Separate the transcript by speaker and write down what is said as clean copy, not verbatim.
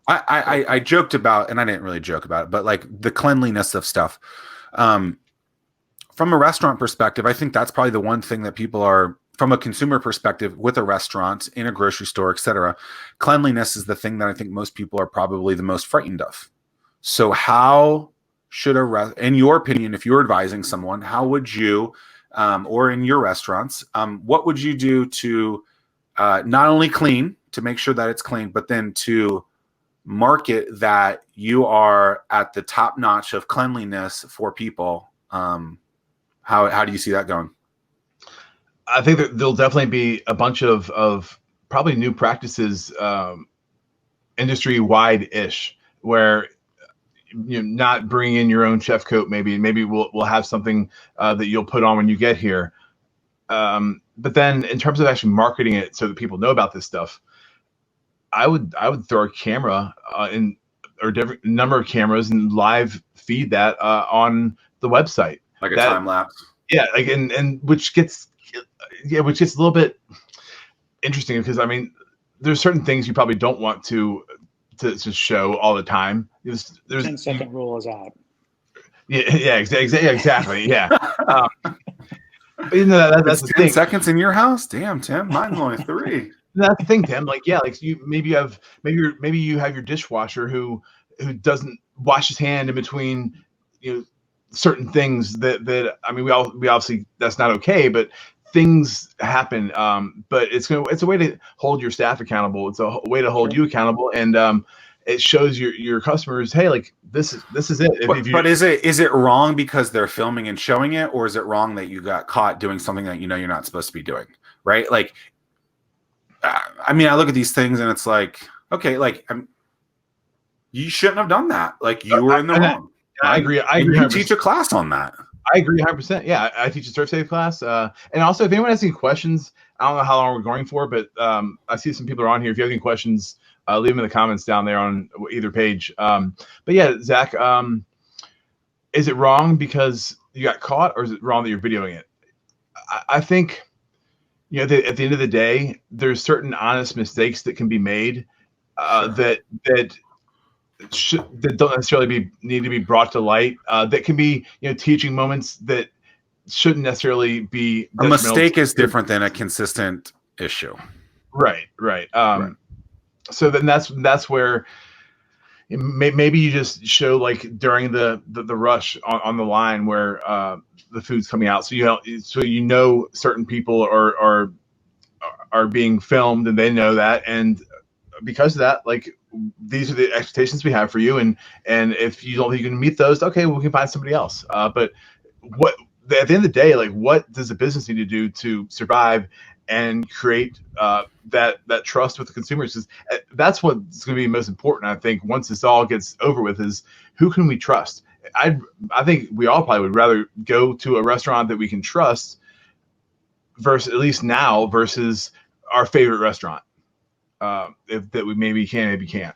Speaker 1: I joked about, and I didn't really joke about it, but like the cleanliness of stuff. Um, from a restaurant perspective, I think that's probably the one thing that people are, from a consumer perspective, with a restaurant, in a grocery store, etc. Cleanliness is the thing that I think most people are probably the most frightened of. So, how should in your opinion, if you're advising someone, how would you, or in your restaurants, what would you do to not only clean, to make sure that it's clean, but then to market that you are at the top notch of cleanliness for people? How do you see that going?
Speaker 2: I think that there'll definitely be a bunch of probably new practices, industry wide ish, where not bring in your own chef coat. Maybe we'll have something that you'll put on when you get here. But then in terms of actually marketing it so that people know about this stuff, I would throw a camera in, or different number of cameras, and live feed that on the website.
Speaker 1: Like a
Speaker 2: That,
Speaker 1: time lapse.
Speaker 2: yeah, like, and which gets a little bit interesting, because I mean, there's certain things you probably don't want to show all the time. There's
Speaker 3: 10-second rule is out.
Speaker 2: Yeah, exactly. Yeah. But that's the
Speaker 1: 10
Speaker 2: thing.
Speaker 1: seconds in your house? Damn, Tim. Mine's only 3.
Speaker 2: That's the thing, Tim. Like, yeah, like maybe you have your dishwasher who doesn't wash his hand in between, certain things that I mean, we obviously, that's not okay, but things happen. But it's a way to hold your staff accountable. It's a way to hold you accountable, and it shows your customers, hey, like this is it.
Speaker 1: But is it wrong because they're filming and showing it, or is it wrong that you got caught doing something that you're not supposed to be doing, right? Like, I mean, I look at these things and it's like, okay, like you shouldn't have done that. Like, you were in the wrong.
Speaker 2: I agree. I agree.
Speaker 1: You teach a class on that.
Speaker 2: I agree 100%. Yeah, I teach a serve safe class. And also, if anyone has any questions, I don't know how long we're going for, but I see some people are on here. If you have any questions, leave them in the comments down there on either page. But yeah, Zach, is it wrong because you got caught, or is it wrong that you're videoing it? I think, at the end of the day, there's certain honest mistakes that can be made that don't necessarily need to be brought to light. That can be, teaching moments that shouldn't necessarily be.
Speaker 1: A mistake is different than a consistent issue.
Speaker 2: Right. Right. So then that's where maybe you just show, like, during the rush on the line where the food's coming out, so certain people are being filmed, and they know that, and because of that, like, these are the expectations we have for you, and if you don't think you can meet those, okay, we can find somebody else. But at the end of the day, like, what does the business need to do to survive and create that trust with the consumers? That's what's going to be most important, I think, once this all gets over with, is who can we trust? I think we all probably would rather go to a restaurant that we can trust, versus, at least now, versus our favorite restaurant, if that we maybe can, maybe can't.